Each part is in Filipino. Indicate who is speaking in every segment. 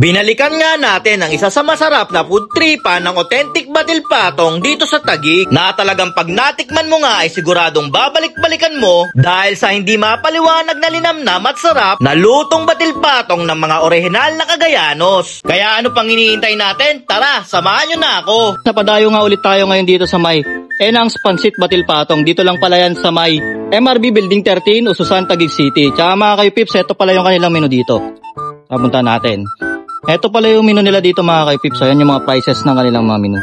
Speaker 1: Binalikan nga natin ang isa sa masarap na food tripan ng authentic Batil Patong dito sa Taguig na talagang pag natikman mo nga ay siguradong babalik-balikan mo dahil sa hindi mapaliwanag na linamnam at sarap na lutong Batil Patong ng mga orihinal na Cagayanos. Kaya ano pang iniintay natin? Tara, samahan nyo na ako!
Speaker 2: Napadayo nga ulit tayo ngayon dito sa may Enang's Pancit Batil Patong. Dito lang pala yan sa may MRB Building 13, Ususan, Taguig City. Tsaka mga kaipips, ito pala yung kanilang menu dito. Papunta natin. Ito pala yung menu nila dito mga kaipips. Ayan yung mga prices ng kanilang mga menu.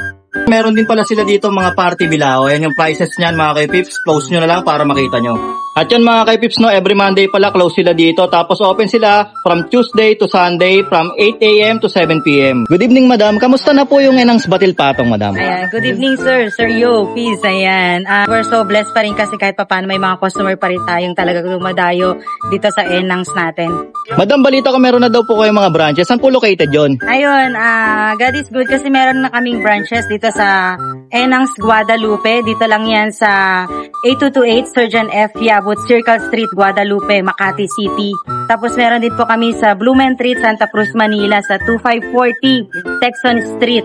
Speaker 2: Meron din pala sila dito mga party bilao. Ayan yung prices niyan mga kaipips. Close nyo na lang para makita nyo. At yan mga kaipips, no, every Monday pala close sila dito. Tapos open sila from Tuesday to Sunday from 8 a.m. to 7 p.m. Good evening madam. Kamusta na po yung Enang's Batil Patong madam?
Speaker 3: Ayan, good evening sir. Sir Yo, peace. Ayan. We're so blessed pa rin kasi kahit paano may mga customer pa rin tayong talaga dumadayo dito sa Enang's natin.
Speaker 2: Madam, balita ko meron na daw po kayong mga branches. Saan po located yon?
Speaker 3: Ayun, God is good kasi meron na kaming branches dito sa Enang's Guadalupe. Dito lang yan sa 8228 Surgeon F. Yabut Circle Street, Guadalupe, Makati City. Tapos meron din po kami sa Blumentritt, Santa Cruz, Manila sa 2540 Texon Street,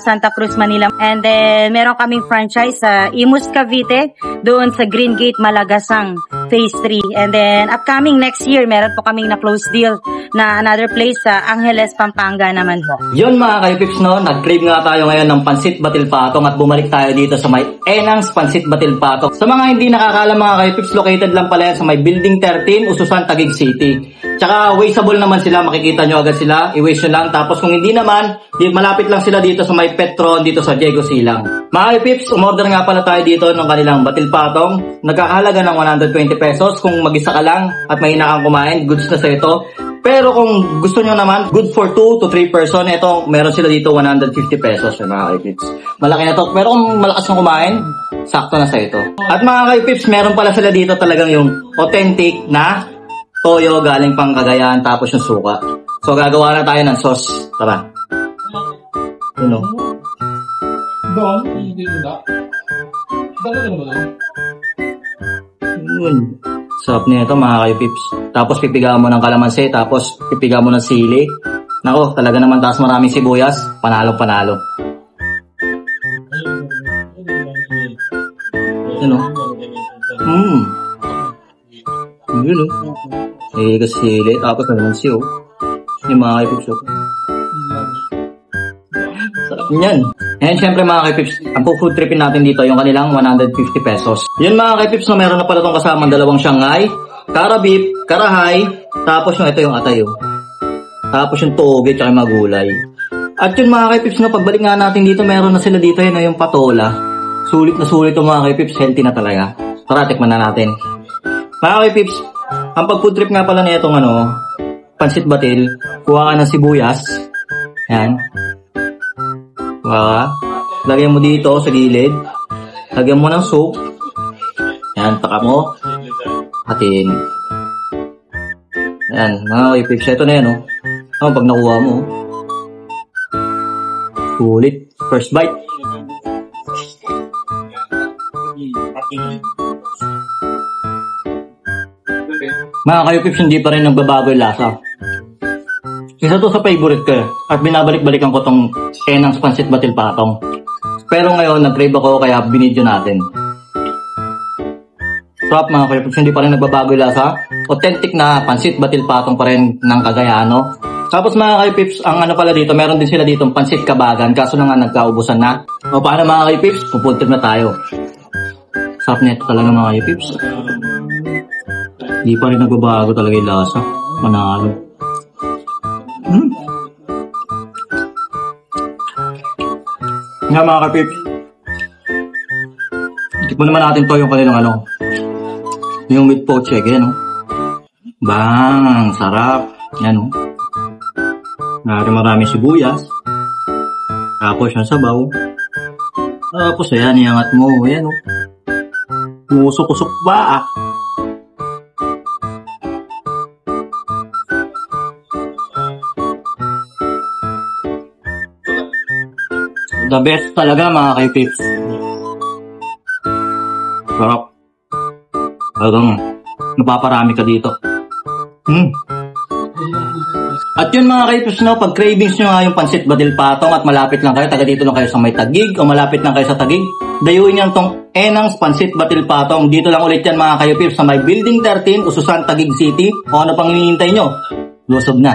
Speaker 3: Santa Cruz, Manila. And then meron kaming franchise sa Imus, Cavite, doon sa Green Gate, Malagasang, Phase 3. And then upcoming next year, meron po kaming na-close deal na another place sa Angeles, Pampanga naman po.
Speaker 2: Yun mga kaipips, no, nag-crave nga tayo ngayon ng Pancit Batil Patong at bumalik tayo dito sa may Enang's Pancit Batil Patong. Sa mga hindi nakakaalam mga kaipips, located lang pala yan sa may Building 13, Ususan, Taguig City. Tsaka wasteable naman sila, makikita nyo agad sila, i-waste nyo lang. Tapos kung hindi naman, malapit lang sila dito sa may Petron, dito sa Diego Silang. Mga kaipips, umorder nga pala tayo dito ng kanilang Batil Patong. Nagkakahalaga ng 120 pesos. Kung mag-isa ka lang at may kang kumain, goods na sa ito. Pero kung gusto nyo naman, good for 2 to 3 person, ito, meron sila dito 150 pesos mga kaipips. Malaki na to. Pero kung malakas kang kumain, sakto na sa ito. At mga kaipips, meron pala sila dito talagang yung authentic na toyo galing pang Cagayan tapos yung suka. So gagawa na tayo ng sauce. Tara. Yun o. Yun. Sarap nito mga kaipips. Tapos pipigawan mo ng kalamansi, tapos pipigawan mo ng sili. Nako, talaga naman taas maraming sibuyas. Panalo-panalo. Yun o. Yun o. Sili, tapos kalamansi o. Yung mga kaipips o. Sarap yan. And syempre mga kaipips, ang food tripin natin dito yung kanilang 150 pesos. Yun mga kaipips, no, meron na pala itong kasamang dalawang Shanghai, Kara beef, Karahay, tapos yung ito yung atay. Tapos yung toge, tsaka yung magulay. At yun mga kaipips, no, pagbalik nga natin dito, meron na sila dito yun, yung patola. Sulit na sulit yung mga kaipips, healthy na talaga. Tara, tikman na natin. Mga kaipips, ang pag-food trip nga pala na itong Pancit Batil, kuha ka ng sibuyas. Yan. Lagyan mo dito sa gilid. Lagyan mo ng soup. Yan, taka mo. Hatiin. Yan, mga kaipips. Ito na yan, oh. Pag nakuha mo. Sulit. First bite. Mga kaipips, hindi pa rin nagbabago yung lasa. Isa to sa favorite ko at binabalik-balikan ko tong Enang's Pancit Batil Patong. Pero ngayon, nag-crave ako kaya binidyo natin. Sarap mga kaipips, hindi pa rin nagbabago yung lasa. Authentic na Pancit Batil Patong pa rin ng Cagayano. Tapos mga kaipips, ang pala dito, meron din sila dito Pancit Kabagan, kaso na nga nagkaubusan na. O paano mga kaipips, pupuntin na tayo. Sarap nito talaga mga kaipips. Hindi pa rin nagbabago talaga yung lasa. Manalo. Nga mga kapips, tikman naman natin to yung kanilang yung meat poach egg, yan o. Bang, sarap. Yan o. Maraming sibuyas. Tapos yung sabaw. Tapos ayan, iangat mo. Yan o. Musok-usok ba ah. The best talaga mga kaipips. Sarap. Talagang napaparami ka dito. At yun mga kaipips, no, pag cravings nyo nga yung pansit batil patong at malapit lang kayo, taga dito lang kayo sa may Taguig o malapit lang kayo sa Taguig, dayuin nyo tong Enang's Pansit Batil Patong. Dito lang ulit yan mga kaipips sa may Building 13, Ususan, Taguig City. O ano pang hinihintay nyo? Lusob na.